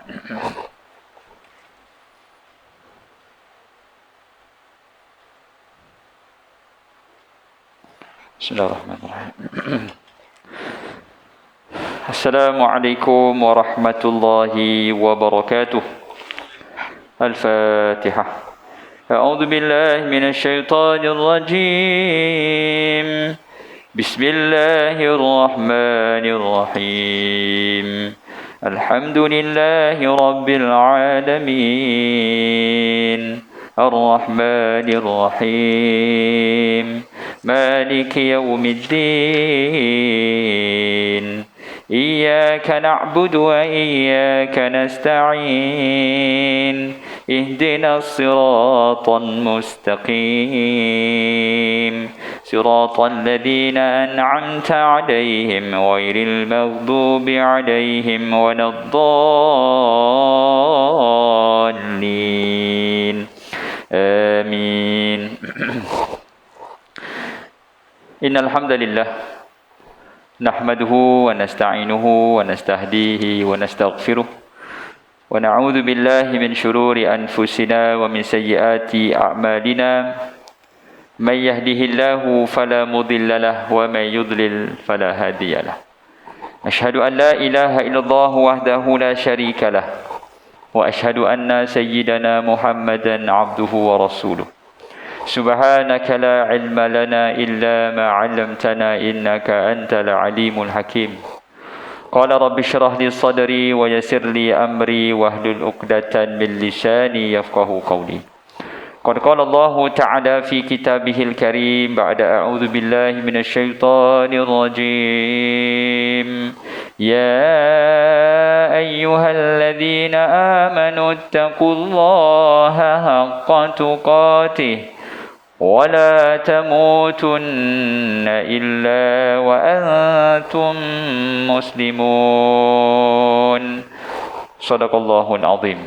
Bismillahirrahmanirrahim. Assalamualaikum warahmatullahi wabarakatuh. Al-Fatihah. A'udzu billahi minasy syaithanir rajim. Bismillahirrahmanirrahim. Alhamdulillahi rabbil alamin. Ar-Rahmanir Rahim. مالك يوم الدين إياك نعبد وإياك نستعين اهدنا الصراط المستقيم صراط الذين أنعمت عليهم غير المغضوب عليهم ولا الضالين آمين. Innal hamdalillah nahmaduhu wa nasta'inuhu wa nastahdihi wa nastaghfiruh wa na'udzu billahi min shururi anfusina wa min sayyiati a'malina may yahdihillahu fala mudilla lahu wa may yudlil fala hadiyalah. Asyhadu an la ilaha illallah wahdahu la syarika lah wa asyhadu anna sayyidana Muhammadan 'abduhu wa rasuluh. Subhanaka la ilma lana illa ma 'allamtana innaka antal alimul hakim. Qala rabbi shrah li sadri wa yassir li amri wahlul 'uqdatan min lisani yafqahu qawli. Qad qala Allah ta'ala fi kitabihil karim ba'da a'udzu billahi minasy syaithanir rajim. Ya ayyuhalladzina amanu taqullaha haqqa tuqatih ولا تموتن إلا وأنتم مسلمون. Sadaqallahul azim.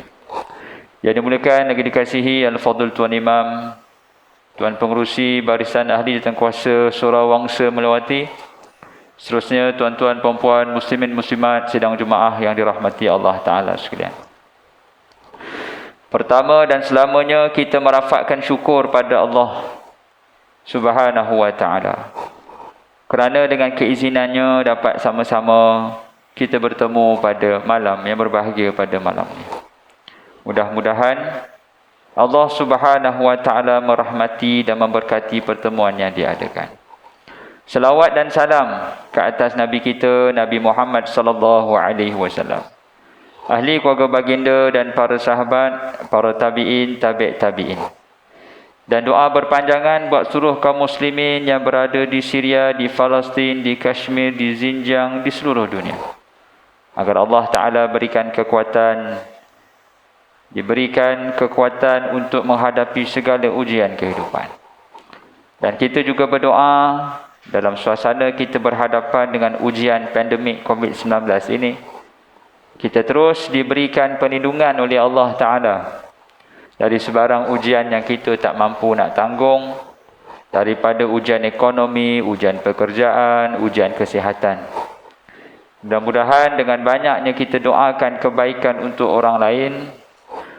Yang dimuliakan lagi dikasihi Al-Fadhil Tuan Imam, Tuan Pengerusi Barisan Ahli Jawatankuasa Surau Wangsa Melawati, seterusnya tuan-tuan perempuan muslimin muslimat sidang Jumaah yang dirahmati Allah Ta'ala sekalian. Pertama dan selamanya kita merafakkan syukur pada Allah Subhanahu wa Ta'ala, kerana dengan keizinannya dapat sama-sama kita bertemu pada malam yang berbahagia pada malam ini. Mudah-mudahan Allah Subhanahu wa Ta'ala merahmati dan memberkati pertemuan yang diadakan. Selawat dan salam ke atas Nabi kita Nabi Muhammad sallallahu alaihi wasallam, ahli keluarga baginda dan para sahabat, para tabi'in, tabi'in. Dan doa berpanjangan buat seluruh kaum muslimin yang berada di Syria, di Palestin, di Kashmir, di Xinjiang, di seluruh dunia, agar Allah Ta'ala diberikan kekuatan untuk menghadapi segala ujian kehidupan. Dan kita juga berdoa dalam suasana kita berhadapan dengan ujian pandemik COVID-19 ini, kita terus diberikan perlindungan oleh Allah Ta'ala dari sebarang ujian yang kita tak mampu nak tanggung, daripada ujian ekonomi, ujian pekerjaan, ujian kesihatan. Mudah-mudahan dengan banyaknya kita doakan kebaikan untuk orang lain,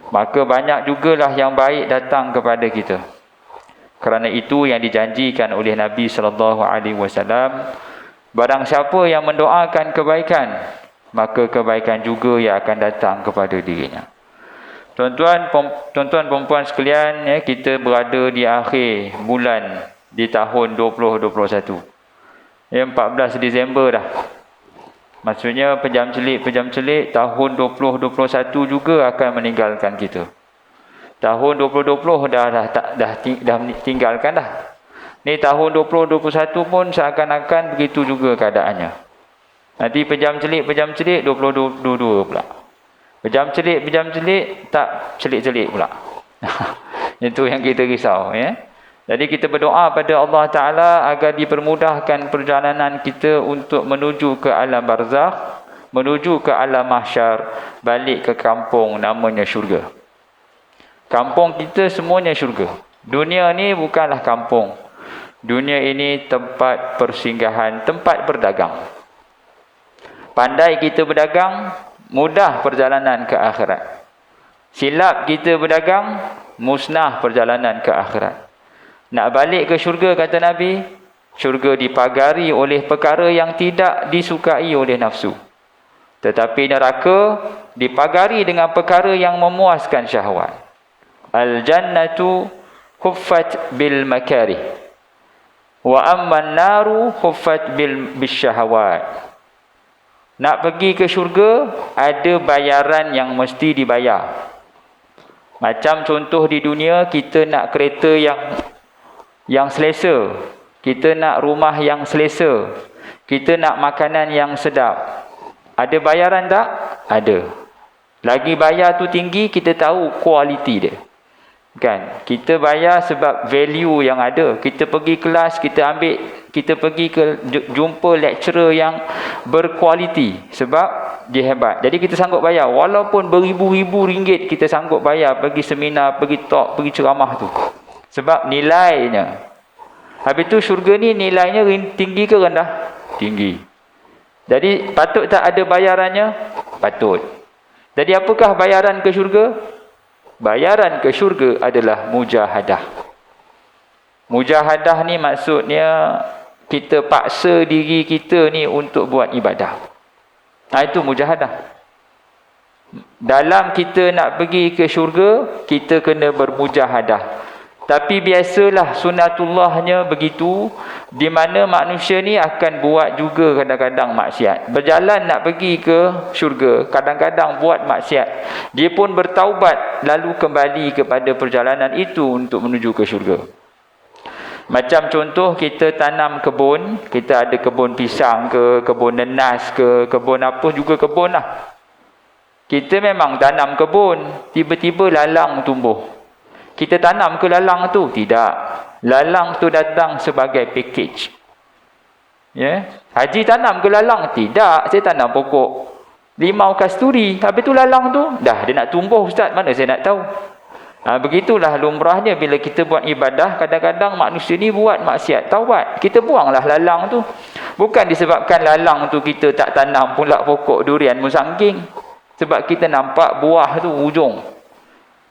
maka banyak jugalah yang baik datang kepada kita. Kerana itu yang dijanjikan oleh Nabi SAW, barang siapa yang mendoakan kebaikan, maka kebaikan juga yang akan datang kepada dirinya. Tuan-tuan perempuan sekalian, ya, kita berada di akhir bulan di tahun 2021. Ya, 14 Disember dah. Maksudnya pejam celik tahun 2021 juga akan meninggalkan kita. Tahun 2020 dah tinggalkan dah. Ni tahun 2021 pun seakan-akan begitu juga keadaannya. Nanti pejam celik 2022 pula. Pejam celik tak celik pula. Itu yang kita risau, ya. Jadi kita berdoa pada Allah Ta'ala agar dipermudahkan perjalanan kita untuk menuju ke alam barzakh, menuju ke alam mahsyar, balik ke kampung namanya syurga. Kampung kita semuanya syurga. Dunia ni bukanlah kampung. Dunia ini tempat persinggahan, tempat berdagang. Pandai kita berdagang, mudah perjalanan ke akhirat. Silap kita berdagang, musnah perjalanan ke akhirat. Nak balik ke syurga, kata Nabi, syurga dipagari oleh perkara yang tidak disukai oleh nafsu. Tetapi neraka dipagari dengan perkara yang memuaskan syahwat. Al-jannatu huffat bil makarih. Wa amman naru huffat bil syahawat. Nak pergi ke syurga, ada bayaran yang mesti dibayar. Macam contoh di dunia, kita nak kereta yang selesa. Kita nak rumah yang selesa. Kita nak makanan yang sedap. Ada bayaran tak? Ada. Lagi bayar tu tinggi, kita tahu kualiti dia. Kan? Kita bayar sebab value yang ada. Kita pergi kelas, kita pergi jumpa lecturer yang berkualiti sebab dia hebat. Jadi kita sanggup bayar. Walaupun beribu-ribu ringgit kita sanggup bayar pergi seminar, pergi talk, pergi ceramah tu. Sebab nilainya. Habis tu syurga ni nilainya tinggi ke rendah? Tinggi. Jadi patut tak ada bayarannya? Patut. Jadi apakah bayaran ke syurga? Bayaran ke syurga adalah mujahadah. Mujahadah ni maksudnya kita paksa diri kita ni untuk buat ibadah. Itu mujahadah. Dalam kita nak pergi ke syurga, kita kena bermujahadah. Tapi biasalah sunatullahnya begitu, di mana manusia ni akan buat juga kadang-kadang maksiat. Berjalan nak pergi ke syurga, kadang-kadang buat maksiat. Dia pun bertaubat, lalu kembali kepada perjalanan itu untuk menuju ke syurga. Macam contoh kita tanam kebun, kita ada kebun pisang ke, kebun nenas ke, kebun apa juga kebun lah. Kita memang tanam kebun, tiba-tiba lalang tumbuh. Kita tanam ke lalang tu? Tidak. Lalang tu datang sebagai package. Ya? Haji tanam ke lalang? Tidak. Saya tanam pokok limau kasturi. Habis tu lalang tu, dah dia nak tumbuh, ustaz. Mana saya nak tahu? Begitulah lumrahnya bila kita buat ibadah. Kadang-kadang manusia ni buat maksiat, taubat. Kita buanglah lalang tu. Bukan disebabkan lalang tu kita tak tanam pula pokok durian musangking. Sebab kita nampak buah tu hujung.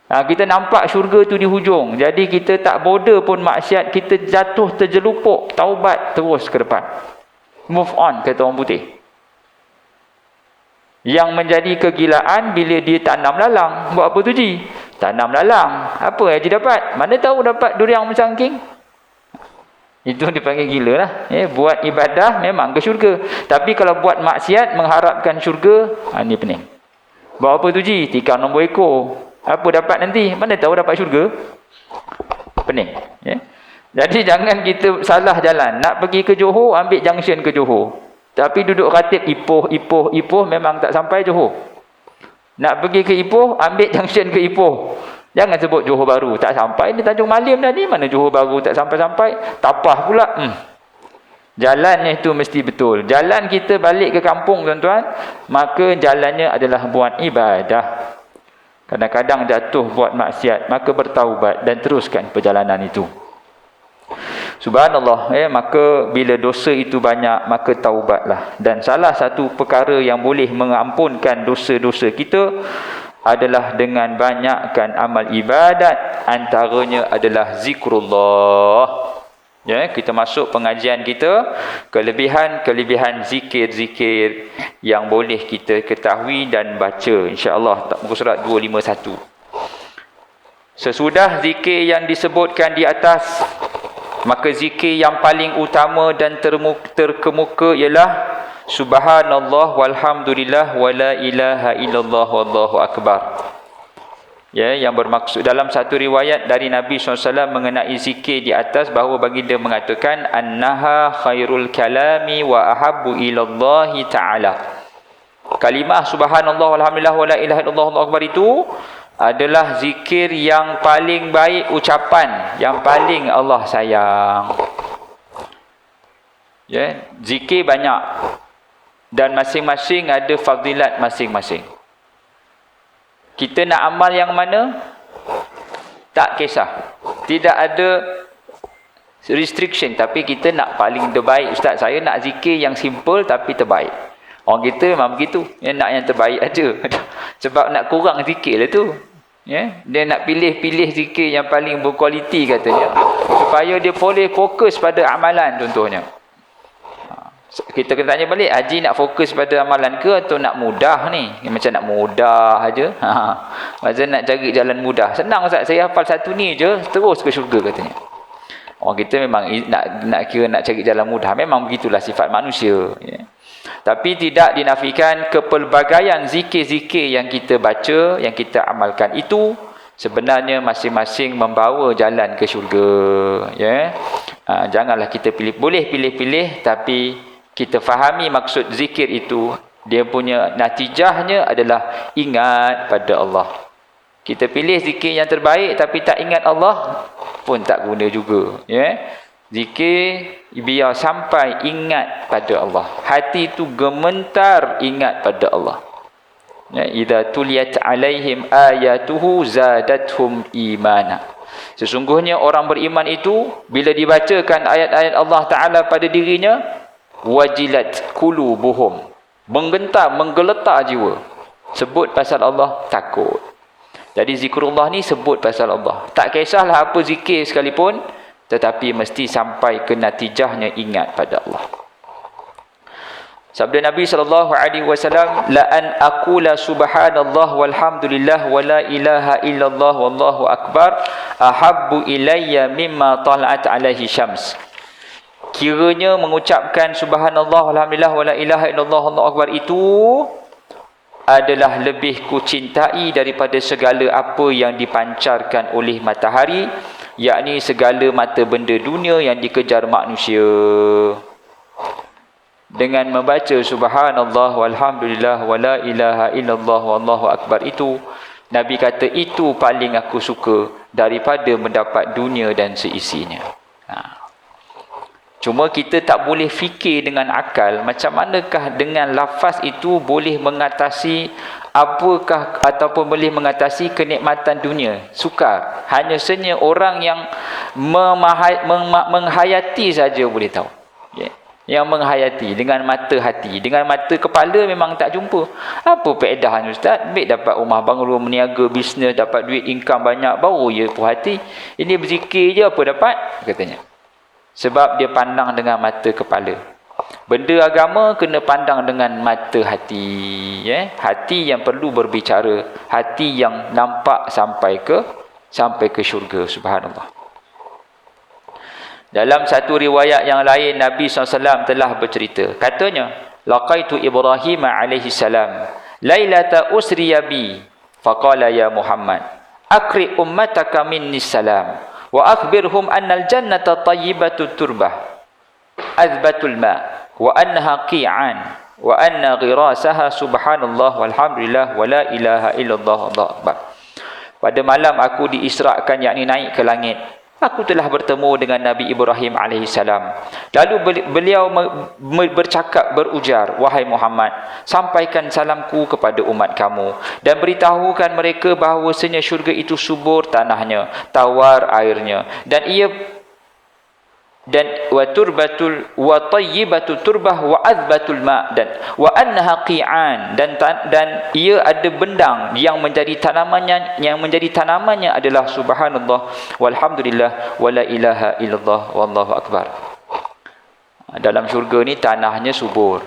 Kita nampak syurga tu di hujung. Jadi kita tak bodoh pun maksiat, kita jatuh terjelupuk, taubat terus ke depan. Move on, kata orang putih. Yang menjadi kegilaan bila dia tanam lalang. Buat apa tu Ji? Tanam lalang. Apa Haji dapat? Mana tahu dapat durian musangking? Itu dipanggil gila lah. Buat ibadah memang ke syurga. Tapi kalau buat maksiat mengharapkan syurga, ini pening. Buat apa tu Ji? Tikar nombor ekor. Apa dapat nanti? Mana tahu dapat syurga? Pening. Jadi jangan kita salah jalan. Nak pergi ke Johor, ambil junction ke Johor. Tapi duduk ratib Ipoh memang tak sampai Johor. Nak pergi ke Ipoh, ambil junction ke Ipoh. Jangan sebut Johor Baru. Tak sampai ni Tanjung Malim dah ni. Mana Johor Baru tak sampai-sampai. Tapah pula. Jalannya itu mesti betul. Jalan kita balik ke kampung tuan-tuan, maka jalannya adalah buat ibadah. Kadang-kadang jatuh buat maksiat, maka bertaubat dan teruskan perjalanan itu. Subhanallah, maka bila dosa itu banyak, maka taubatlah. Dan salah satu perkara yang boleh mengampunkan dosa-dosa kita adalah dengan banyakkan amal ibadat, antaranya adalah zikrullah. Kita masuk pengajian kita, kelebihan zikir-zikir yang boleh kita ketahui dan baca. InsyaAllah, muka surat 251. Sesudah zikir yang disebutkan di atas, maka zikir yang paling utama dan terkemuka ialah Subhanallah walhamdulillah wa la ilaha illallah wallahu akbar. Yang bermaksud dalam satu riwayat dari Nabi SAW mengenai zikir di atas, bahawa baginda mengatakan annaha khairul kalami wa ahabbu ilallahi ta'ala. Kalimah subhanallah walhamdulillah wa la ilaha illallah wallahu akbar itu adalah zikir yang paling baik ucapan, yang paling Allah sayang. Zikir banyak dan masing-masing ada fadilat masing-masing. Kita nak amal yang mana? Tak kisah. Tidak ada restriction. Tapi kita nak paling terbaik. Ustaz, saya nak zikir yang simple tapi terbaik. Orang kita memang begitu. Nak yang terbaik aja. Sebab nak kurang zikir lah tu. Dia nak pilih-pilih zikir yang paling berkualiti katanya. Supaya dia boleh fokus pada amalan contohnya. Kita kena tanya balik, haji nak fokus pada amalan ke atau nak mudah ni? Macam nak mudah aja. Macam nak cari jalan mudah. Senang Ustaz, saya hafal satu ni je, terus ke syurga katanya. Orang kita memang nak kira nak cari jalan mudah. Memang begitulah sifat manusia. Tapi tidak dinafikan kepelbagaian zikir-zikir yang kita baca, yang kita amalkan itu sebenarnya masing-masing membawa jalan ke syurga. Janganlah kita pilih. Boleh pilih-pilih tapi kita fahami maksud zikir itu, dia punya natijahnya adalah ingat pada Allah. Kita pilih zikir yang terbaik tapi tak ingat Allah pun tak guna juga. Zikir biar sampai ingat pada Allah. Hati itu gementar ingat pada Allah. Idza tuliyat alaihim ayatuhu zadatuhum imana. Sesungguhnya orang beriman itu bila dibacakan ayat-ayat Allah Ta'ala pada dirinya, wajilat qulubuhum, menggentar, menggeletar jiwa. Sebut pasal Allah, takut. Jadi zikrullah ni sebut pasal Allah. Tak kisahlah apa zikir sekalipun, tetapi mesti sampai ke natijahnya ingat pada Allah. Sabda Nabi SAW, la an aqula subhanallah walhamdulillah wa la ilaha illallah wallahu akbar ahabbu ilayya mimma tala'at alaihi syams. Kiranya mengucapkan subhanallah alhamdulillah wala ilaha illallah Allahu akbar itu adalah lebih kucintai daripada segala apa yang dipancarkan oleh matahari, yakni segala mata benda dunia yang dikejar manusia. Dengan membaca subhanallah walhamdulillah wala ilaha illallah wallahu akbar itu, Nabi kata itu paling aku suka daripada mendapat dunia dan seisinya. Cuma kita tak boleh fikir dengan akal macam manakah dengan lafaz itu boleh mengatasi apakah ataupun boleh mengatasi kenikmatan dunia. Sukar. Hanya saja orang yang menghayati saja boleh tahu. Yang menghayati dengan mata hati. Dengan mata kepala memang tak jumpa. Apa faedahnya Ustaz? Baik dapat rumah banglo, meniaga, bisnes, dapat duit, income banyak, baru je puas hati. Ini berzikir je apa dapat? Katanya. Sebab dia pandang dengan mata kepala. Benda agama kena pandang dengan mata hati. Hati yang perlu berbicara. Hati yang nampak sampai ke syurga. Subhanallah. Dalam satu riwayat yang lain, Nabi SAW telah bercerita. Katanya, laqaitu Ibrahim alaihi salam lailata usriya bi faqala ya Muhammad akri ummataka minni salam wa akhbirhum annal jannata tayyibatut turbah azbatul ma wa annaha qi'an wa anna ghirasaha subhanallah walhamdulillah wa la ilaha illallah Allahu akbar. Pada malam aku diisrakan, yakni naik ke langit, aku telah bertemu dengan Nabi Ibrahim AS. Lalu beliau bercakap, berujar, wahai Muhammad, sampaikan salamku kepada umat kamu dan beritahukan mereka bahawasanya syurga itu subur tanahnya, tawar airnya, dan wa turbatul wa tayyibatul turbah wa azbatul ma, dan wa annaha qi'an, dan ia ada bendang yang menjadi tanamannya adalah subhanallah walhamdulillah wala ilaha illallah wallahu akbar. Dalam syurga ni tanahnya subur.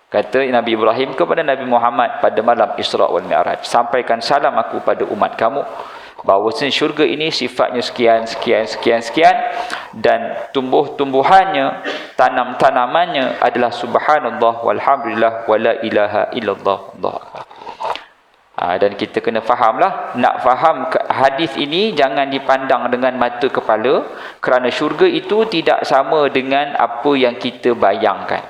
Kata Nabi Ibrahim kepada Nabi Muhammad pada malam Isra wal Mi'raj, sampaikan salam aku pada umat kamu bahawasanya syurga ini sifatnya sekian dan tumbuh-tumbuhannya, tanam-tanamannya adalah subhanallah walhamdulillah wala ilaha illallah Allahu akbar. Dan kita kena fahamlah, nak faham hadis ini jangan dipandang dengan mata kepala, kerana syurga itu tidak sama dengan apa yang kita bayangkan.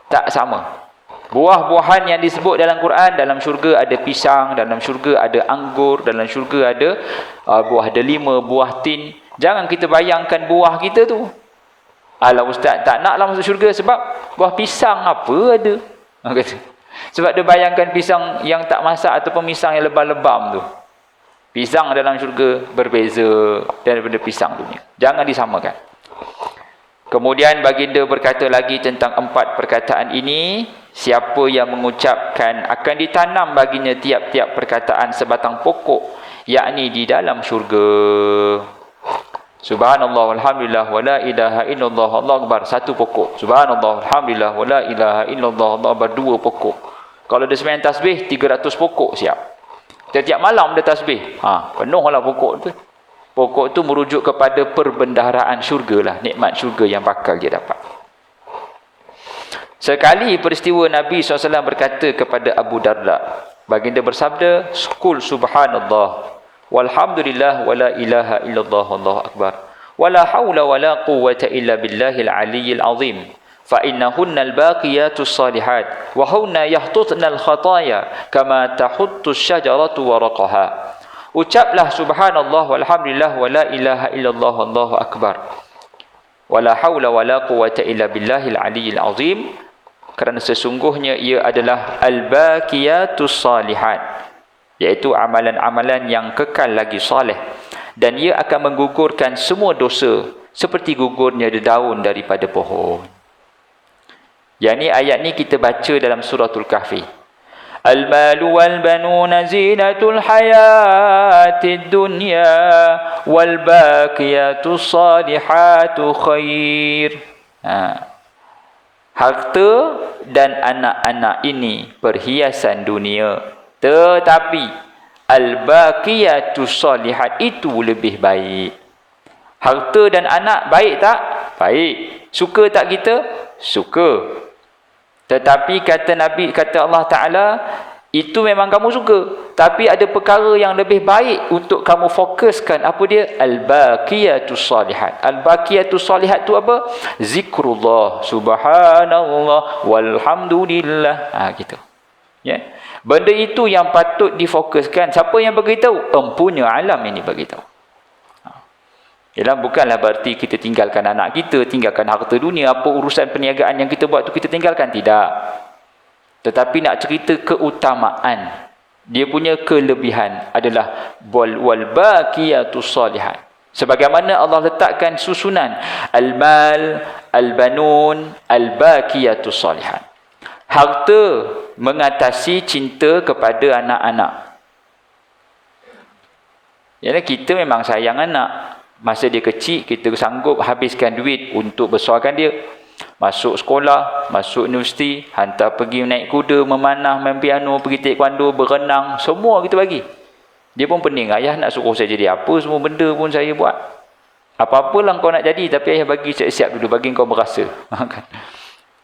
Tak sama. Buah-buahan yang disebut dalam Quran, dalam syurga ada pisang, dalam syurga ada anggur, dalam syurga ada buah delima, buah tin. Jangan kita bayangkan buah kita tu. Alah Ustaz, tak naklah masuk syurga sebab buah pisang apa ada. Sebab dia bayangkan pisang yang tak masak ataupun pisang yang lebam-lebam tu. Pisang dalam syurga berbeza daripada pisang dunia. Jangan disamakan. Kemudian baginda berkata lagi tentang 4 perkataan ini. Siapa yang mengucapkan akan ditanam baginya tiap-tiap perkataan sebatang pokok, yakni di dalam syurga. Subhanallah walhamdulillah wala ilaha illallah Allahu akbar, satu pokok. Subhanallah walhamdulillah wala ilaha illallah Allahu akbar, dua pokok. Kalau dia sembahyang tasbih 300 pokok siap. Setiap malam dia tasbih. Penuhlah pokok tu. Pokok tu merujuk kepada perbendaharaan syurga lah, nikmat syurga yang bakal dia dapat. Sekali peristiwa Nabi SAW berkata kepada Abu Darda, baginda bersabda, "Qul subhanallah walhamdulillah wala ilaha illallah Allahu akbar wala haula wala quwwata illa billahil aliyyil azim fa innahunnal baqiyatus salihat wa hunna yahtutnal khataya kama tahuttus syajaratu waraqaha." Ucaplah subhanallah walhamdulillah wala ilaha illallah Allahu akbar wala haula wala quwwata illa billahil aliyyil azim, kerana sesungguhnya ia adalah al-baqiyatus salihat, iaitu amalan-amalan yang kekal lagi soleh, dan ia akan menggugurkan semua dosa seperti gugurnya daun daripada pohon. Yang ni ayat ni kita baca dalam suratul Kahfi. Al-malu wal-banuna zinatul hayatid dunya wal baqiyatus salihatu khair. Harta dan anak-anak ini perhiasan dunia, tetapi al-baqiyatus salihat itu lebih baik. Harta dan anak baik tak? Baik. Suka tak kita? Suka. Tetapi kata Nabi, kata Allah Ta'ala, itu memang kamu suka, tapi ada perkara yang lebih baik untuk kamu fokuskan. Apa dia? Al-baqiyatus salihat. Al-baqiyatus salihat tu apa? Zikrullah, subhanallah, walhamdulillah. Gitu. Ya. Benda itu yang patut difokuskan. Siapa yang beritahu? Empunya alam ini beritahu. Ialah bukanlah berarti kita tinggalkan anak kita, tinggalkan harta dunia, apa urusan perniagaan yang kita buat tu kita tinggalkan. Tidak. Tetapi nak cerita keutamaan, dia punya kelebihan adalah wal baqiyatus salihat. Sebagaimana Allah letakkan susunan al-mal, al-banun, al-baqiyatus salihat. Harta mengatasi cinta kepada anak-anak. Ialah kita memang sayang anak. Masa dia kecil, kita sanggup habiskan duit untuk besarkan dia. Masuk sekolah, masuk universiti, hantar pergi naik kuda, memanah, main piano, pergi taekwondo, berenang, semua kita bagi. Dia pun pening, ayah nak suruh saya jadi apa, semua benda pun saya buat. Apa-apalah kau nak jadi, tapi ayah bagi siap-siap dulu, bagi kau berasa.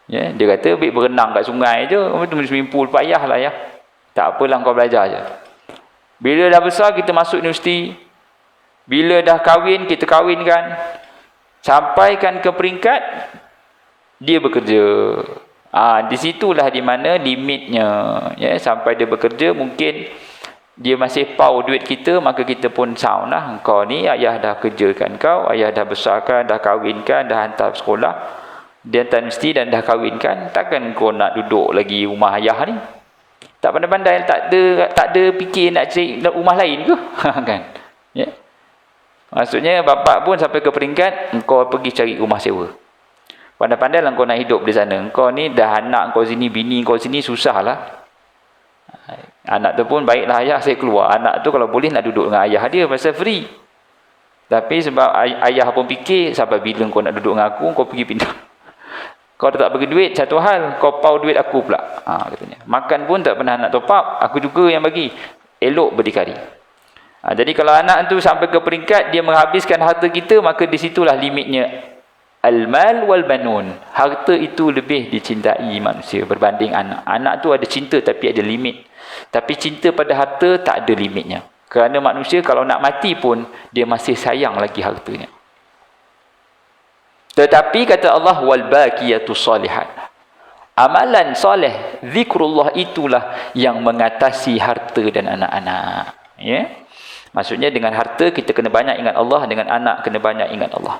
Ya, dia kata, baik berenang kat sungai je, swimming pool, payahlah ya. Tak apalah kau belajar je. Bila dah besar, kita masuk universiti. Bila dah kahwin, kita kahwinkan. Sampaikan ke peringkat dia bekerja. Di situlah di mana limitnya. Ya, sampai dia bekerja, mungkin dia masih pau duit kita, maka kita pun sound lah. Kau ni ayah dah kerjakan kau, ayah dah besarkan, dah kahwinkan, dah hantar sekolah, dia hantar mesti dan dah kahwinkan. Takkan kau nak duduk lagi rumah ayah ni? Tak pandai-pandai, tak ada fikir nak cari rumah lain ke? Kan? Ya. Maksudnya bapak pun sampai ke peringkat engkau pergi cari rumah sewa. Pandai-pandai lah kau nak hidup di sana. Engkau ni dah anak kau sini, bini kau sini, susah lah. Anak tu pun baiklah ayah saya keluar. Anak tu kalau boleh nak duduk dengan ayah dia pasal free. Tapi sebab ayah pun fikir sampai bila kau nak duduk dengan aku, kau pergi pindah. Kau tak bagi duit satu hal, kau pau duit aku pula. Katanya. Makan pun tak pernah nak top up, aku juga yang bagi. Elok berdikari. Jadi kalau anak tu sampai ke peringkat dia menghabiskan harta kita, maka di situlah limitnya. Al-mal wal banun. Harta itu lebih dicintai manusia berbanding anak. Anak tu ada cinta tapi ada limit. Tapi cinta pada harta tak ada limitnya. Kerana manusia kalau nak mati pun dia masih sayang lagi hartanya. Tetapi kata Allah wal baqiyatus salihat. Amalan soleh, zikrullah itulah yang mengatasi harta dan anak-anak. Ya. Maksudnya dengan harta kita kena banyak ingat Allah, dengan anak kena banyak ingat Allah.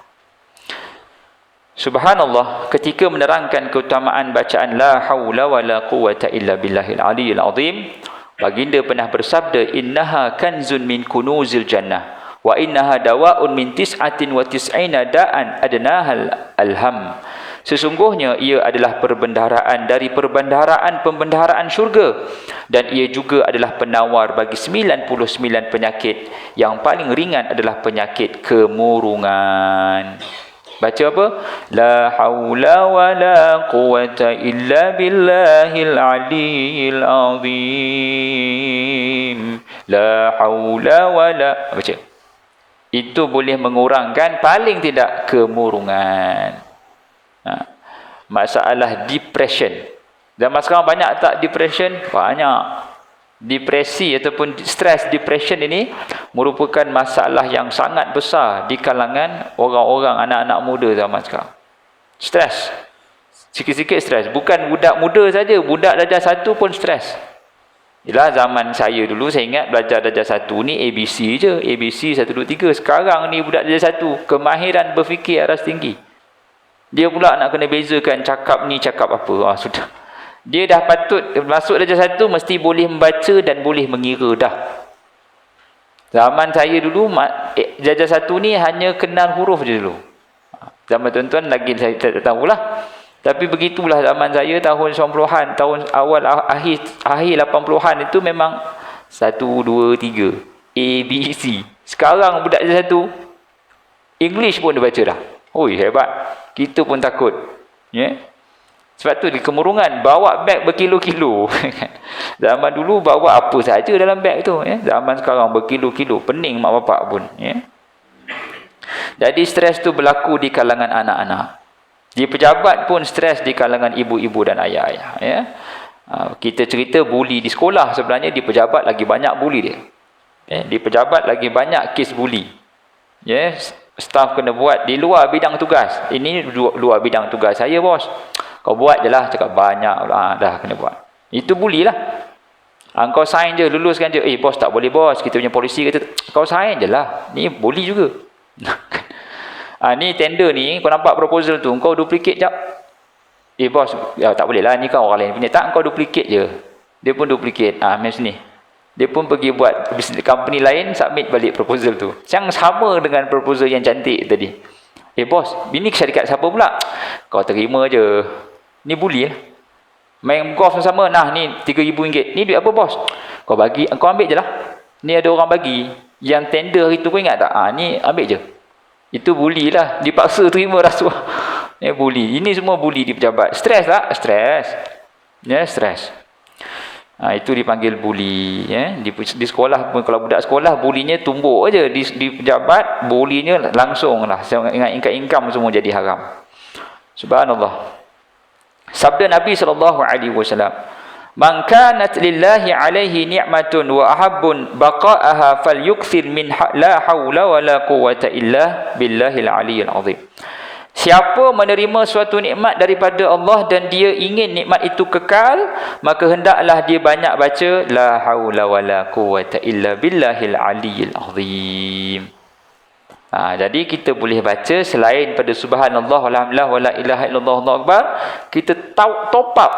Subhanallah, ketika menerangkan keutamaan bacaan la haula wala quwwata illa billahil aliyyil azim, baginda pernah bersabda, innaha kanzun min kunuzil jannah wa innaha dawa'un min tis'atin wa tis'ina da'an adnahal alham. Sesungguhnya ia adalah perbendaharaan dari perbendaharaan syurga, dan ia juga adalah penawar bagi 99 penyakit. Yang paling ringan adalah penyakit kemurungan. Baca apa? La haula wa la quwata illa billahil aliyyil azim. La haula wa la. Baca. Itu boleh mengurangkan paling tidak kemurungan. Masalah depression. Zaman sekarang banyak tak depression? Banyak. Depresi ataupun stress depression ini merupakan masalah yang sangat besar di kalangan orang-orang anak-anak muda zaman sekarang. Stres. Sikit-sikit stres. Bukan budak muda saja, budak darjah 1 pun stres. Ialah zaman saya dulu, saya ingat belajar darjah 1 ni ABC je. ABC 1, 2, 3. Sekarang ni budak darjah 1, kemahiran berfikir aras tinggi. Dia pula nak kena bezakan cakap ni cakap apa. Sudah. Dia dah patut masuk darjah 1 mesti boleh membaca dan boleh mengira dah. Zaman saya dulu darjah 1 ni hanya kenal huruf je dulu. Zaman tuan-tuan lagi saya tak tahulah. Tapi begitulah zaman saya tahun 90-an, tahun awal akhir 80-an itu memang 1, 2, 3 ABC. Sekarang budak darjah 1 English pun dia baca dah. Oi, hebat. Kita pun takut. Ya. Sebab tu di kemurungan, bawa beg berkilo-kilo. Zaman dulu bawa apa saja dalam beg tu. Ya. Zaman sekarang berkilo-kilo. Pening mak bapak pun. Ya. Jadi stres tu berlaku di kalangan anak-anak. Di pejabat pun stres di kalangan ibu-ibu dan ayah-ayah. Ya. Kita cerita buli di sekolah, sebenarnya di pejabat lagi banyak buli dia. Ya. Di pejabat lagi banyak kes buli. Ya. Staf kena buat di luar bidang tugas. Ini luar bidang tugas saya, bos. Kau buat je lah, cakap banyak lah, dah kena buat. Itu buli lah. Kau sign je, luluskan je. Bos tak boleh bos, kita punya polisi kata, kau sign je lah. Ni buli juga. Ni tender ni, kau nampak proposal tu, kau duplicate jap. Bos, tak boleh lah, ni kan orang lain punya. Tak, kau duplicate je. Dia pun duplicate. Macam ni. Dia pun pergi buat company lain, submit balik proposal tu. Yang sama dengan proposal yang cantik tadi. Bos, bini syarikat siapa pula? Kau terima je. Ni buli lah. Main golf sama. Nah, ni RM3,000. Ni duit apa, bos? Kau bagi, kau ambil je lah. Ni ada orang bagi. Yang tender hari tu kau ingat tak? Ni ambil je. Itu buli lah. Dipaksa terima rasuah. Ni buli. Ini semua buli di pejabat. Stres tak? Stres. Ya, stres. Itu dipanggil buli. Ya. Di sekolah pun, kalau budak sekolah, bulinya tumbuk aja. Di pejabat, bulinya langsung lah. Ingat income semua jadi haram. Subhanallah. Sabda Nabi SAW. Man kanat lillahi alaihi ni'matun wa ahabbun baqa'aha falyukthir min la hawla wa la quwwata illa billahil aliyyil azim. Siapa menerima suatu nikmat daripada Allah dan dia ingin nikmat itu kekal, maka hendaklah dia banyak baca la haula wala quwwata illa billahil aliyyil azim. Jadi kita boleh baca selain pada subhanallah walhamdulillah wala ilaha illallah Allahu akbar, kita top up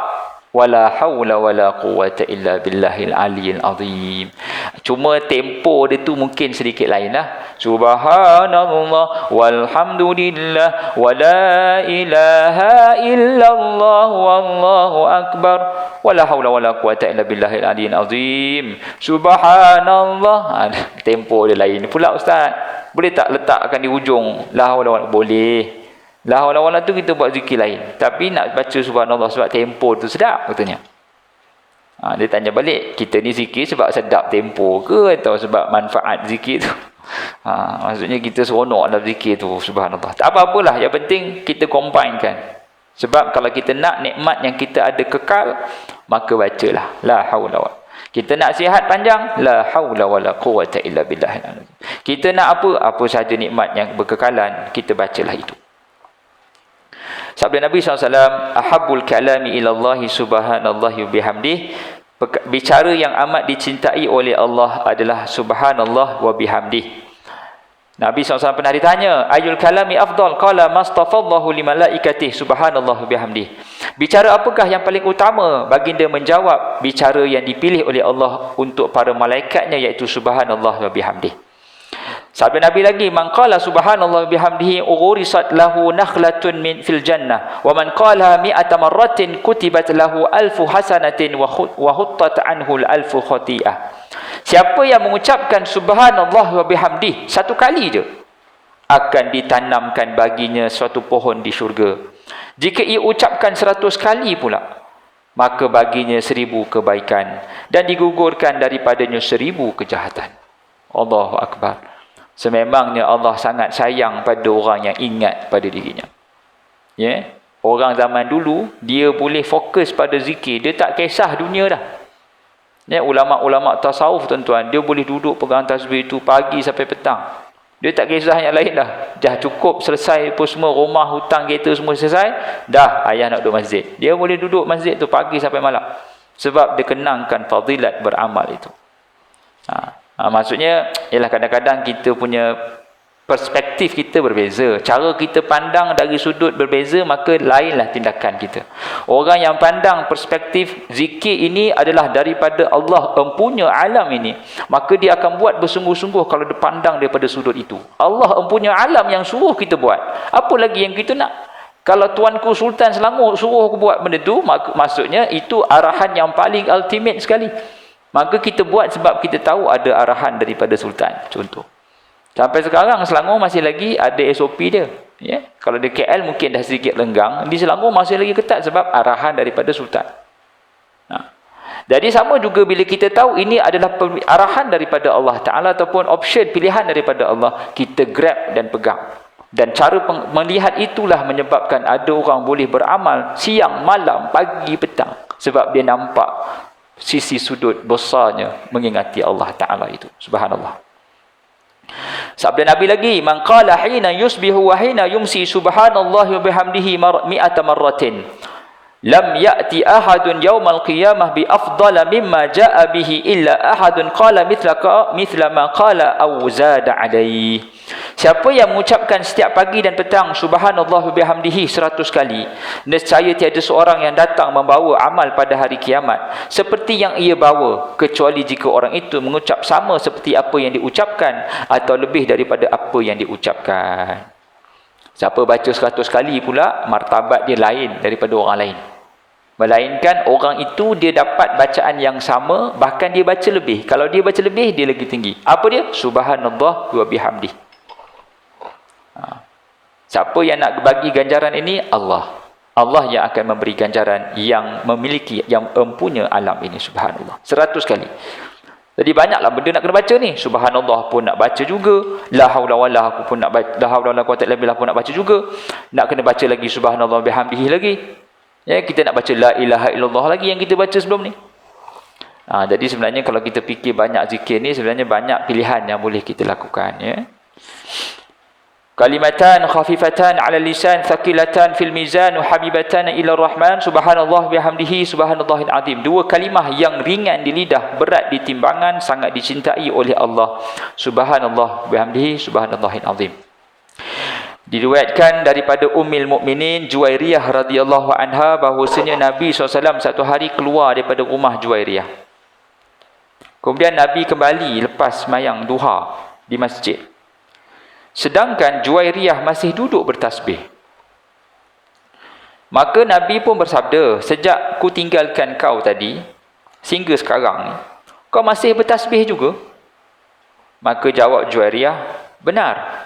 wala haula wala quwwata illa billahil aliyyil azim. Cuma tempo dia tu mungkin sedikit lain lah. Subhanallah walhamdulillah wala ilaha illallah wallahu akbar wala haula wala quwwata illa billahil aliyyil azim. Subhanallah. Tempo dia lain pula, ustaz. Boleh tak letakkan di ujung la haula wala? Boleh. La haula wala tu kita buat zikir lain. Tapi nak baca subhanallah sebab tempo tu sedap katanya. Dia tanya balik, kita ni zikir sebab sedap tempo ke atau sebab manfaat zikir tu? Maksudnya kita seronok dalam zikir tu, subhanallah. Tak apa-apalah, yang penting kita combinekan. Sebab kalau kita nak nikmat yang kita ada kekal, maka bacalah la haula wala. Kita nak sihat panjang, la haula wala quwwata illa billah. Kita nak apa sahaja nikmat yang berkekalan, kita bacalah itu. Sabda Nabi SAW, ahabbul kalami ilallahi subhanallahi bihamdih. Bicara yang amat dicintai oleh Allah adalah subhanallah wa bihamdih. Nabi SAW pernah ditanya, ayul kalami afdal? Qala mastafallahu limalaikatih subhanallah wa bihamdih. Bicara apakah yang paling utama? Baginda menjawab, bicara yang dipilih oleh Allah untuk para malaikatnya, iaitu subhanallah wa bihamdih. Sabda Nabi lagi, man qala subhanallah bihamdihi ughrisat lahu nakhlatun min fil jannah wa man qala mi'ata marratin kutibat lahu alfu hasanatin wa huttat anhu alfu khati'ah. Siapa yang mengucapkan subhanallah wa bihamdih satu kali je, akan ditanamkan baginya suatu pohon di syurga. Jika ia ucapkan 100 kali pula, maka baginya 1000 kebaikan dan digugurkan daripadanya 1000 kejahatan. Allahu Akbar. Sememangnya Allah sangat sayang pada orang yang ingat pada dirinya. Ya, orang zaman dulu dia boleh fokus pada zikir, dia tak kisah dunia dah. Ya, ulama-ulama tasawuf tuan-tuan, dia boleh duduk pegang tasbih itu pagi sampai petang. Dia tak kisah yang lain dah. Dah cukup selesai pun semua, rumah, hutang, kereta semua selesai, dah ayah nak duduk masjid. Dia boleh duduk masjid tu pagi sampai malam. Sebab dia kenangkan fadilat beramal itu. Maksudnya ialah kadang-kadang kita punya perspektif kita berbeza, cara kita pandang dari sudut berbeza, maka lainlah tindakan kita. Orang yang pandang perspektif zikir ini adalah daripada Allah empunya alam ini, maka dia akan buat bersungguh-sungguh kalau dia pandang daripada sudut itu. Allah empunya alam yang suruh kita buat, apa lagi yang kita nak? Kalau Tuanku Sultan Selangor suruh aku buat benda tu, maksudnya itu arahan yang paling ultimate sekali. Maka kita buat sebab kita tahu ada arahan daripada Sultan. Contoh. Sampai sekarang Selangor masih lagi ada SOP dia. Ya? Kalau di KL mungkin dah sedikit lenggang. Di Selangor masih lagi ketat sebab arahan daripada Sultan. Jadi sama juga bila kita tahu ini adalah arahan daripada Allah Ta'ala ataupun option pilihan daripada Allah, kita grab dan pegang. Dan cara melihat itulah menyebabkan ada orang boleh beramal siang, malam, pagi, petang. Sebab dia nampak sisi sudut besarnya mengingati Allah Ta'ala itu. Subhanallah. Sabda Nabi lagi, man qala hina yusbihu wa hina yumsi subhanallah wa bihamdihi mi'ata marratin lam ya'ti ahadun yawmal qiyamah bi afdala mimma ja'a bihi illa ahadun qala mithla ma qala aw zada alayhi. Siapa yang mengucapkan setiap pagi dan petang subhanallah bihamdihi 100 kali, nescaya tiada seorang yang datang membawa amal pada hari kiamat seperti yang ia bawa, kecuali jika orang itu mengucap sama seperti apa yang diucapkan atau lebih daripada apa yang diucapkan. Siapa baca 100 kali pula, martabat dia lain daripada orang lain. Melainkan orang itu dia dapat bacaan yang sama, bahkan dia baca lebih. Kalau dia baca lebih, dia lagi tinggi. Apa dia? Subhanallah wa bihamdih. Siapa yang nak bagi ganjaran ini? Allah. Allah yang akan memberi ganjaran yang memiliki, yang empunya alam ini. Subhanallah. 100 kali. Jadi banyaklah benda nak kena baca ni. Subhanallah pun nak baca juga. La haula wala aku pun nak baca. La haula wala quwwata illa billah pun nak baca juga. Nak kena baca lagi subhanallah bihamdihi lagi. Ya, kita nak baca la ilaha illallah lagi yang kita baca sebelum ni. Jadi sebenarnya kalau kita fikir banyak zikir ni, sebenarnya banyak pilihan yang boleh kita lakukan. Ya. Kalimatan khafifatan ala lisan, thaqilatan fil mizan, habibatan ila rahman, subhanallah bihamdihi, subhanallahil azim. Dua kalimah yang ringan di lidah, berat di timbangan, sangat dicintai oleh Allah. Subhanallah bihamdihi, subhanallahil azim. Diriwayatkan daripada Ummul Mukminin Juwairiyah radhiyallahu anha bahawasanya Nabi SAW satu hari keluar daripada rumah Juwairiyah. Kemudian Nabi kembali lepas sembahyang duha di masjid. Sedangkan Juwairiyah masih duduk bertasbih. Maka Nabi pun bersabda, sejak ku tinggalkan kau tadi sehingga sekarang ni, kau masih bertasbih juga? Maka jawab Juwairiyah, benar.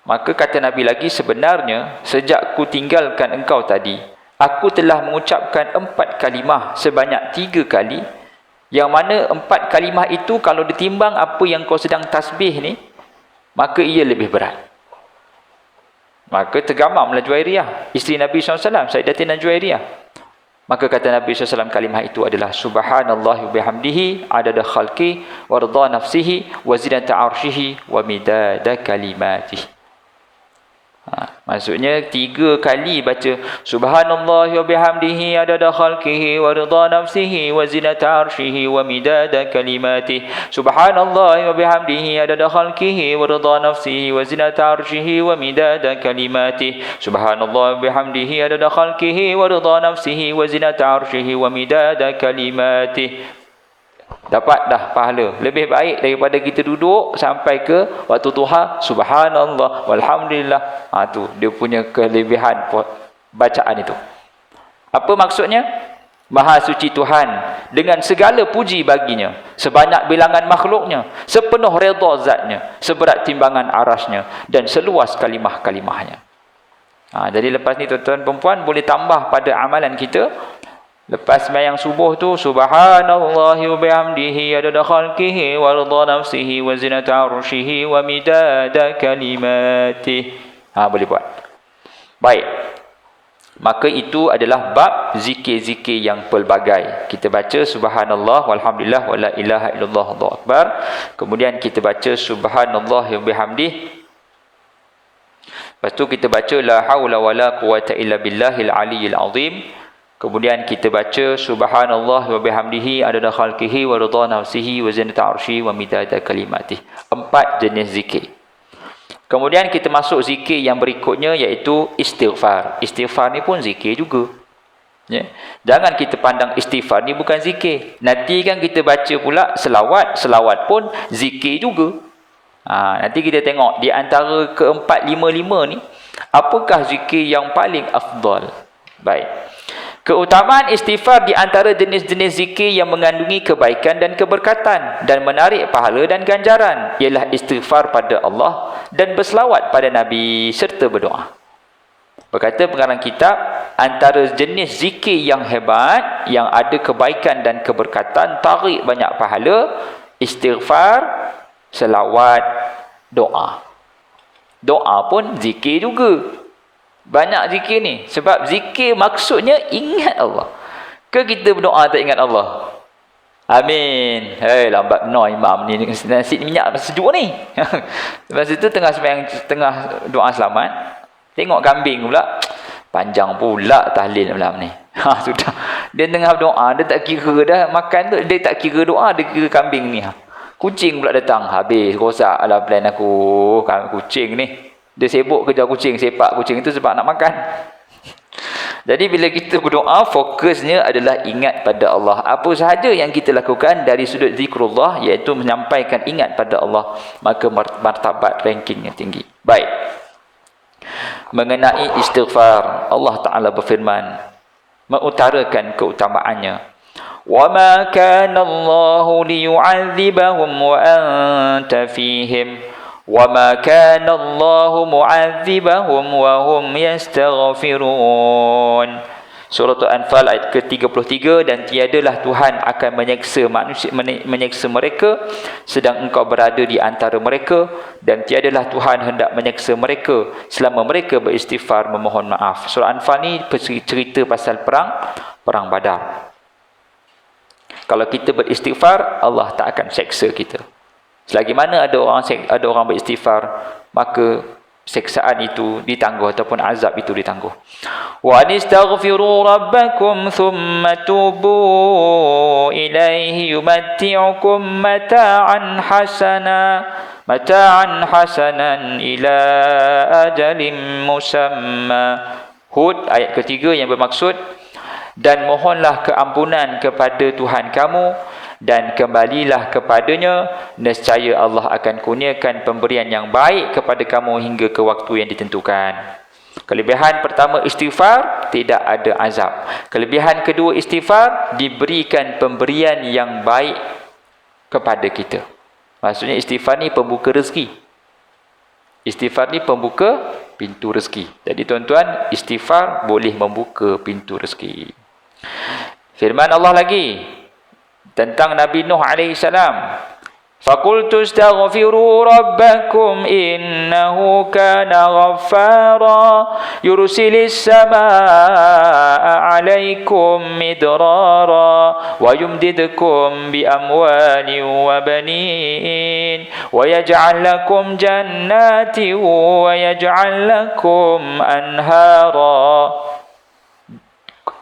Maka kata Nabi lagi, sebenarnya sejak ku tinggalkan engkau tadi, aku telah mengucapkan 4 kalimah sebanyak 3 kali, yang mana 4 kalimah itu kalau ditimbang apa yang kau sedang tasbih ni, maka ia lebih berat. Maka tergamamlah Juwairiyah, isteri Nabi SAW, Sayyidatina Juwairiyah. Maka kata Nabi SAW, kalimah itu adalah subhanallah bihamdihi adada khalqi wa ridha nafsihi wa zinata arshihi wa midada kalimatihi. Maksudnya 3 kali baca subhanallah wa bihamdihi adada khalqihi wa ridha nafsihi wa zinata arshihi wa midada kalimatihi. Subhanallah wa bihamdihi adada khalqihi wa ridha nafsihi wa zinata arshihi wa midada kalimatihi. Subhanallah wa bihamdihi adada khalqihi wa ridha nafsihi wa zinata arshihi wa midada kalimatihi. dapat dah pahala. Lebih baik daripada kita duduk sampai ke waktu duha, subhanallah walhamdulillah. Tu dia punya kelebihan bacaan itu. Apa maksudnya? Maha suci Tuhan dengan segala puji baginya, sebanyak bilangan makhluknya, sepenuh redha zatnya, seberat timbangan arasnya, dan seluas kalimah-kalimahnya. Jadi lepas ni tuan-tuan perempuan boleh tambah pada amalan kita. Lepas sembahyang subuh tu, subhanallahi wa bihamdihi adada khalqihi wa ridha nafsihi wa zinata arsyihi wa midada kalimatih. Boleh buat. Baik. Maka itu adalah bab zikir-zikir yang pelbagai. Kita baca subhanallah walhamdulillah wa la ilaha illallah Allahu akbar. Kemudian kita baca subhanallah wa bihamdihi. Lepas tu kita baca la haula wala quwata illa billahil aliyyil azim. Kemudian kita baca subhanallah wa bihamdihi adada khalqihi wa ridha nafsihi wa zinata arsyihi wa midada kalimatih. 4 jenis zikir. Kemudian kita masuk zikir yang berikutnya, iaitu istighfar. Istighfar ni pun zikir juga. Ya. Jangan kita pandang istighfar ni bukan zikir. Nanti kan kita baca pula selawat. Selawat pun zikir juga. Nanti kita tengok di antara keempat lima ni, apakah zikir yang paling afdal. Baik. Keutamaan istighfar di antara jenis-jenis zikir yang mengandungi kebaikan dan keberkatan dan menarik pahala dan ganjaran ialah istighfar pada Allah dan berselawat pada Nabi serta berdoa. Berkata pengarang kitab, antara jenis zikir yang hebat, yang ada kebaikan dan keberkatan, tarik banyak pahala, istighfar, selawat, doa. Doa pun zikir juga. Banyak zikir ni. Sebab zikir maksudnya ingat Allah. Ke kita berdoa tak ingat Allah? Amin. Lambat benar imam ni. Nasi minyak sejuk ni. Lepas itu tengah doa selamat. Tengok kambing pula. Panjang pula tahlil malam ni. Sudah. Dia tengah doa. Dia tak kira dah makan tu. Dia tak kira doa. Dia kira kambing ni. Kucing pula datang. Habis. Rosak lah plan aku. Kucing ni. Dia sibuk kejar kucing, sepak kucing itu sebab nak makan. Jadi bila kita berdoa, fokusnya adalah ingat pada Allah. Apa sahaja yang kita lakukan dari sudut zikrullah, iaitu menyampaikan ingat pada Allah, maka martabat rankingnya tinggi. Baik. Mengenai istighfar, Allah Ta'ala berfirman, mengutarakan keutamaannya. وَمَا كَانَ اللَّهُ لِيُعَذِّبَهُمْ وَأَنْتَ فِيهِمْ وَمَا كَانَ اللَّهُ مُعَذِّبَهُمْ وَهُمْ يَسْتَغْفِرُونَ. Surah Al-Anfal ayat ke-33, dan tiadalah Tuhan akan menyeksa mereka sedang engkau berada di antara mereka, dan tiadalah Tuhan hendak menyeksa mereka selama mereka beristighfar memohon maaf. Surah Al-Anfal ni cerita pasal perang Badar. Kalau kita beristighfar, Allah tak akan seksa kita. Selagi mana ada orang beristighfar, maka seksaan itu ditangguh ataupun azab itu ditangguh. Wa anistaghfiru rabbakum thumma tubu ilaihi yumatti'ukum mata'an hasanan ila ajalin musamma. Hud ayat ketiga yang bermaksud, dan mohonlah keampunan kepada Tuhan kamu dan kembalilah kepadanya, nescaya Allah akan kurniakan pemberian yang baik kepada kamu hingga ke waktu yang ditentukan. Kelebihan pertama istighfar, tidak ada azab. Kelebihan kedua istighfar, diberikan pemberian yang baik kepada kita. Maksudnya istighfar ni pembuka rezeki. Istighfar ni pembuka pintu rezeki. Jadi tuan-tuan, istighfar boleh membuka pintu rezeki. Firman Allah lagi tentang Nabi Nuh alaihi salam, faqultu astaghfiru rabbakum innahu kana ghaffara yursilis samaa'a 'alaikum midrara wa yumdidkum bi amwalin wa banin wa yaj'al lakum jannatin wa yaj'al lakum anhara.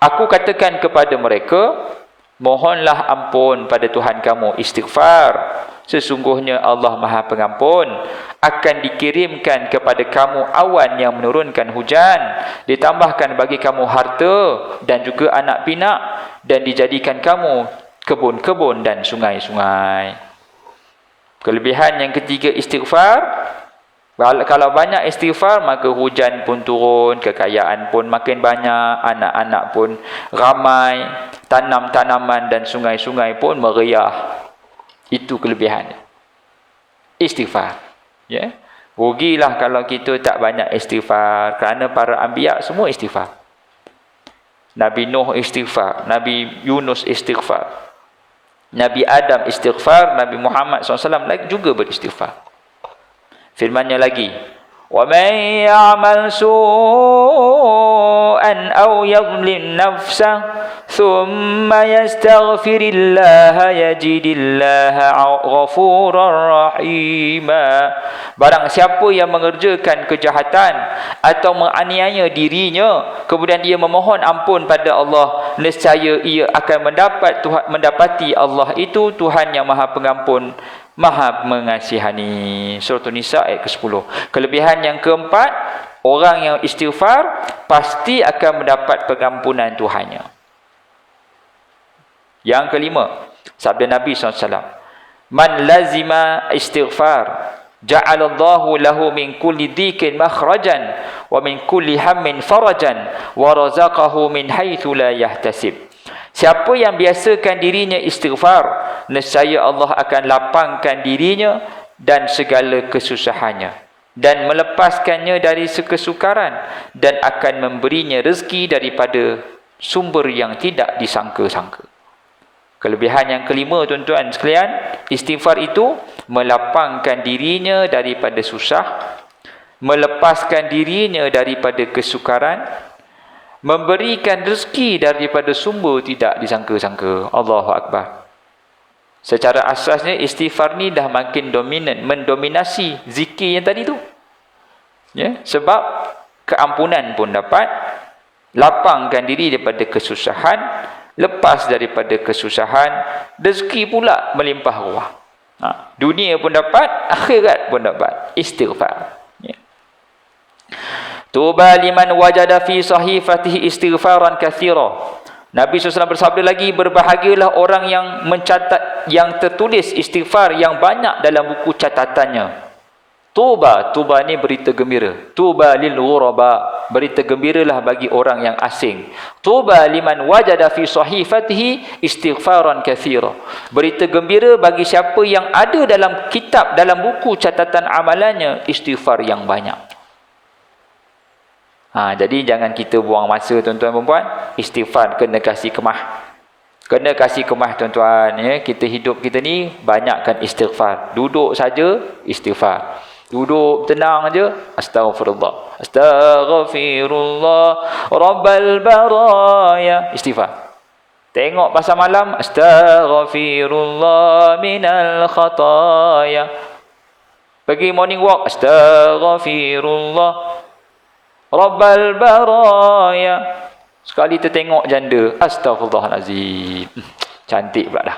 Aku katakan kepada mereka, mohonlah ampun pada Tuhan kamu, istighfar. Sesungguhnya Allah Maha Pengampun. Akan dikirimkan kepada kamu awan yang menurunkan hujan, ditambahkan bagi kamu harta dan juga anak pinak, dan dijadikan kamu kebun-kebun dan sungai-sungai. Kelebihan yang ketiga istighfar, kalau banyak istighfar maka hujan pun turun, kekayaan pun makin banyak, anak-anak pun ramai, tanam-tanaman dan sungai-sungai pun meriah. Itu kelebihan istighfar. Ya. Rugilah kalau kita tak banyak istighfar, kerana para anbiya semua istighfar. Nabi Nuh istighfar, Nabi Yunus istighfar, Nabi Adam istighfar, Nabi Muhammad SAW lagi juga beristighfar. Firmannya lagi, وَمَنْ يَعْمَلْ سُوءًا أَوْ يَظْلِمْ نَفْسَهُ ثُمَّ يَسْتَغْفِرِ اللَّهَ يَجِدِ اللَّهَ غَفُورًا رَحِيمًا. Barang siapa yang mengerjakan kejahatan atau menganiaya dirinya, kemudian dia memohon ampun pada Allah, nescaya ia akan mendapati Allah itu Tuhan yang Maha Pengampun, Maha mengasihani. Surah An-Nisa ayat ke-10. Kelebihan yang keempat, orang yang istighfar pasti akan mendapat pengampunan Tuhannya. Yang kelima, sabda Nabi SAW, Man lazima istighfar ja'alallahu lahu min kulli dhikin makhrajan wa min kulli hammin farajan wa razaqahu min haitsu la yahtasib. Siapa yang biasakan dirinya istighfar, nescaya Allah akan lapangkan dirinya dan segala kesusahannya, dan melepaskannya dari kesukaran, dan akan memberinya rezeki daripada sumber yang tidak disangka-sangka. Kelebihan yang kelima, tuan-tuan sekalian, istighfar itu melapangkan dirinya daripada susah, melepaskan dirinya daripada kesukaran, memberikan rezeki daripada sumber tidak disangka-sangka. Allahu Akbar. Secara asasnya istighfar ni dah makin dominan, mendominasi zikir yang tadi tu. Ya, sebab keampunan pun dapat, lapangkan diri daripada kesusahan, lepas daripada kesusahan, rezeki pula melimpah ruah. Dunia pun dapat, akhirat pun dapat. Istighfar. Ya. Tuba liman wajada fi sahifatihi istighfaran katsira. Nabi SAW bersabda lagi, berbahagialah orang yang mencatat, yang tertulis istighfar yang banyak dalam buku catatannya. Tuba ni berita gembira. Tuba lil ghuraba, berita gembiralah bagi orang yang asing. Tuba liman wajada fi sahifatihi istighfaran katsira. Berita gembira bagi siapa yang ada dalam kitab, dalam buku catatan amalannya istighfar yang banyak. Jadi jangan kita buang masa, tuan-tuan dan puan. Istighfar kena kasih kemah. Kena kasih kemah, tuan-tuan. Ya. Kita hidup kita ni banyakkan istighfar. Duduk saja istighfar. Duduk tenang aja, astaghfirullah. Astaghfirullah Rabbal baraya. Istighfar. Tengok pasal malam, astaghfirullah minal khataya. Pergi morning walk, astaghfirullah Rabbal baraya. Sekali tertengok janda, astaghfirullahalazim. Cantik pula dah.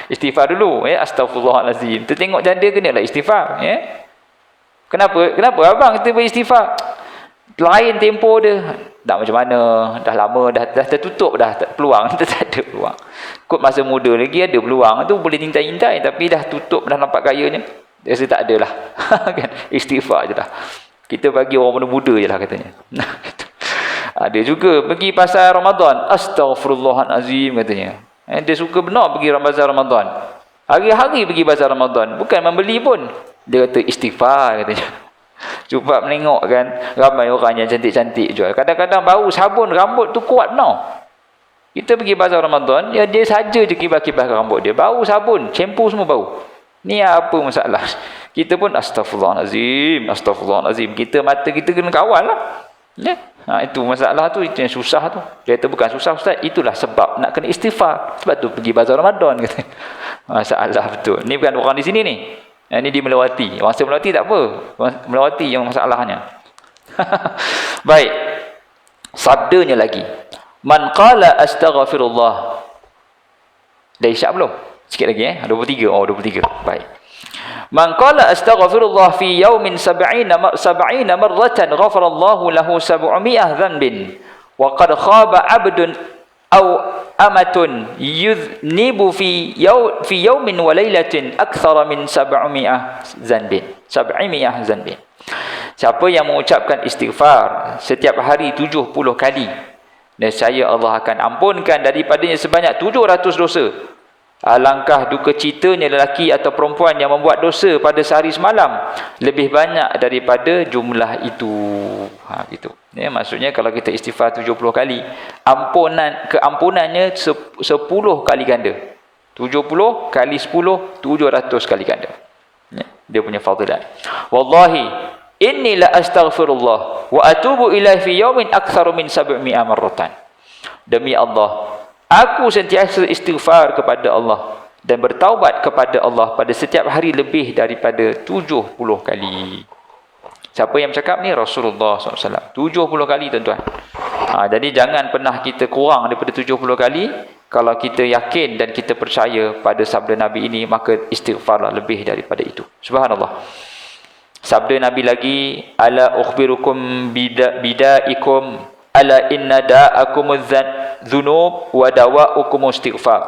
Istighfar dulu, ya. Astaghfirullahalazim. Tertengok janda kenalah istighfar, ya. Kenapa abang kita beristighfar? Lain tempo dia. Tak macam mana, dah lama dah tertutup dah peluang, tak ada peluang. Kot masa muda lagi ada peluang tu, boleh intai-intai, tapi dah tutup, dah nampak gayanya. Dia rasa tak adalah. Kan? Istighfar je lah. Kita bagi orang muda je lah katanya. Ada juga pergi pasal Ramadan, astaghfirullahalazim katanya. Dia suka benar pergi bazar Ramadan. Hari-hari pergi bazar Ramadan, bukan membeli pun. Dia kata istighfar katanya. Cuba menengok kan, ramai orang yang cantik-cantik jual. Kadang-kadang bau sabun rambut tu kuat benar. Kita pergi bazar Ramadan, ya dia saja je kibas-kibas rambut dia. Bau sabun, shampoo semua bau. Ni apa masalah? Kita pun astaghfirullahalazim, astaghfirullahalazim. Mata kita kena kawal lah. Ya? Itu masalah tu, itu yang susah tu. Dia kata bukan susah ustaz, itulah sebab nak kena istighfar. Sebab tu pergi bazar Ramadan kata. Masalah betul. Ni bukan orang di sini ni. Ini dia melewati. Masa melewati tak apa. Melewati yang masalahnya. Baik. Sabdanya lagi. Man qala astaghfirullah. Dah isyak belum? Sikit lagi 23. Oh 23. Baik. Man qala astaghfirullah fi yawmin 70 marratan ghafarallahu lahu 700 dhanbin wa qad khaba 'abdun aw amatun yudhnibu fi yawmin wa lailatin akthara min 700 zanbin. Siapa yang mengucapkan istighfar setiap hari 70 kali, nescaya Allah akan ampunkan daripadanya sebanyak 700 dosa. Alangkah duka citanya lelaki atau perempuan yang membuat dosa pada sehari semalam lebih banyak daripada jumlah itu. Gitu. Ya, maksudnya kalau kita istighfar 70 kali, keampunannya 10 kali ganda. 70 kali 10, 700 kali ganda. Ya, dia punya fadilat. Wallahi inni la astaghfirullah wa atubu ilaihi fi yawmin aktsaru min 700 marratan. Demi Allah, aku sentiasa istighfar kepada Allah dan bertaubat kepada Allah pada setiap hari lebih daripada 70 kali. Siapa yang bercakap ni? Rasulullah SAW. 70 kali, tuan-tuan. Jadi jangan pernah kita kurang daripada 70 kali. Kalau kita yakin dan kita percaya pada sabda Nabi ini, maka istighfarlah lebih daripada itu. Subhanallah. Sabda Nabi lagi, ala ukhbirukum bidaikum ala inna da'akumuz dzunub wa dawa'ukum istighfar.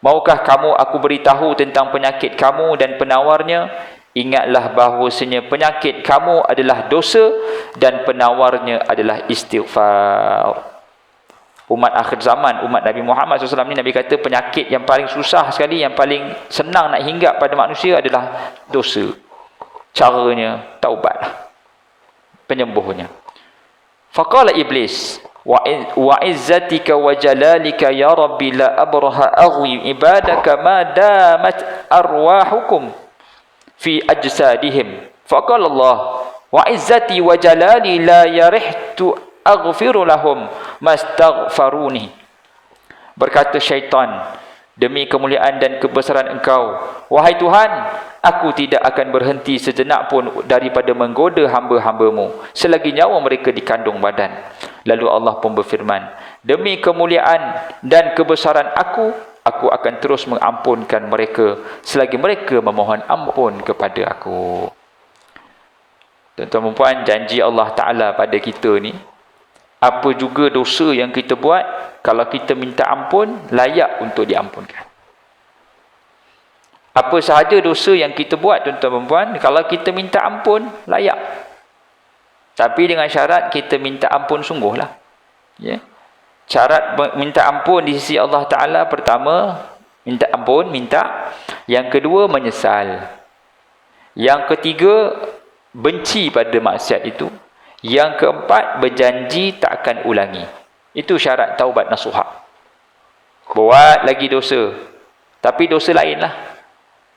Maukah kamu aku beritahu tentang penyakit kamu dan penawarnya? Ingatlah bahawasanya penyakit kamu adalah dosa dan penawarnya adalah istighfar. Umat akhir zaman, umat Nabi Muhammad SAW ni, Nabi kata penyakit yang paling susah sekali, yang paling senang nak hinggap pada manusia adalah dosa. Caranya taubatlah, penyembuhnya. Faqala iblis, wa izzatika wa jalalika ya rabbi la abraha aghwi ibadaka ma damat arwahukum fi ajsadihim. Faqala Allah, wa izzati wa jalali la yarihtu aghfiru lahum mastaghfaruni. Berkata syaitan, demi kemuliaan dan kebesaran engkau, wahai Tuhan, aku tidak akan berhenti sejenak pun daripada menggoda hamba-hambamu selagi nyawa mereka di kandung badan. Lalu Allah pun berfirman, demi kemuliaan dan kebesaran aku akan terus mengampunkan mereka selagi mereka memohon ampun kepada aku. Tuan-tuan dan puan, janji Allah Ta'ala pada kita ni, apa juga dosa yang kita buat, kalau kita minta ampun, layak untuk diampunkan. Apa sahaja dosa yang kita buat, tuan-tuan dan puan, kalau kita minta ampun, layak. Tapi dengan syarat kita minta ampun sungguhlah. Ya. Syarat minta ampun di sisi Allah Ta'ala, pertama, minta ampun, minta. Yang kedua, menyesal. Yang ketiga, benci pada maksiat itu. Yang keempat, berjanji tak akan ulangi. Itu syarat taubat nasuha. Buat lagi dosa, tapi dosa lain lah.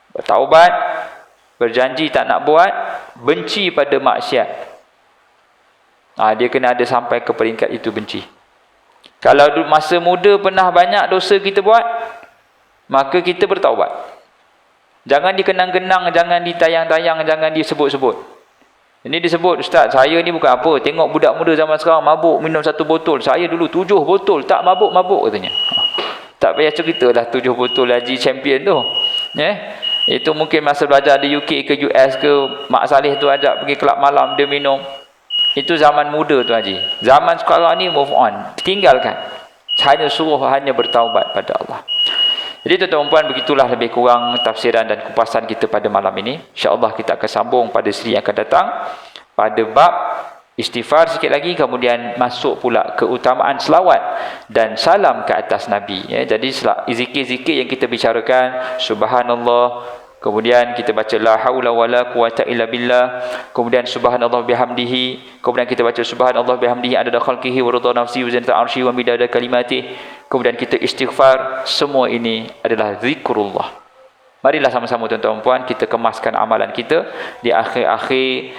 Bertaubat, berjanji tak nak buat, benci pada maksiat. Dia kena ada sampai ke peringkat itu, benci. Kalau masa muda pernah banyak dosa kita buat, maka kita bertaubat. Jangan dikenang-kenang, jangan ditayang-tayang, jangan disebut-sebut. Ini disebut, ustaz, saya ni bukan apa, tengok budak muda zaman sekarang mabuk minum 1 botol, saya dulu 7 botol, tak mabuk-mabuk katanya. Tak payah ceritalah 7 botol haji champion tu. Itu mungkin masa belajar di UK ke US ke, Mak Saleh tu ajak pergi kelab malam, dia minum. Itu zaman muda tu haji. Zaman sekarang ni move on, tinggalkan. Hanya suruh hanya bertaubat pada Allah. Jadi tuan-tuan dan puan, begitulah lebih kurang tafsiran dan kupasan kita pada malam ini. InsyaAllah kita akan sambung pada seri yang akan datang pada bab istighfar sikit lagi, kemudian masuk pula keutamaan selawat dan salam ke atas Nabi. Jadi zikir-zikir yang kita bicarakan, subhanallah, kemudian kita baca la haula wala quwata illa billah, kemudian subhanallah bihamdihi, kemudian kita baca subhanallah bihamdihi adada khalqihi wa ridha nafsi wa zinata arsy wa midada kalimatihi, kemudian kita istighfar. Semua ini adalah zikrullah. Marilah sama-sama tuan-tuan dan puan, kita kemaskan amalan kita di akhir-akhir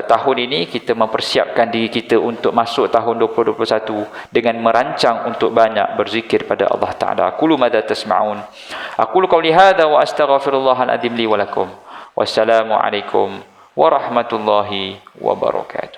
tahun ini. Kita mempersiapkan diri kita untuk masuk tahun 2021 dengan merancang untuk banyak berzikir pada Allah Ta'ala. Aqulu madza tasma'un. Aqulu qawli hadza wa astaghfirullahal azim li wa lakum. Wassalamu alaikum warahmatullahi wabarakatuh.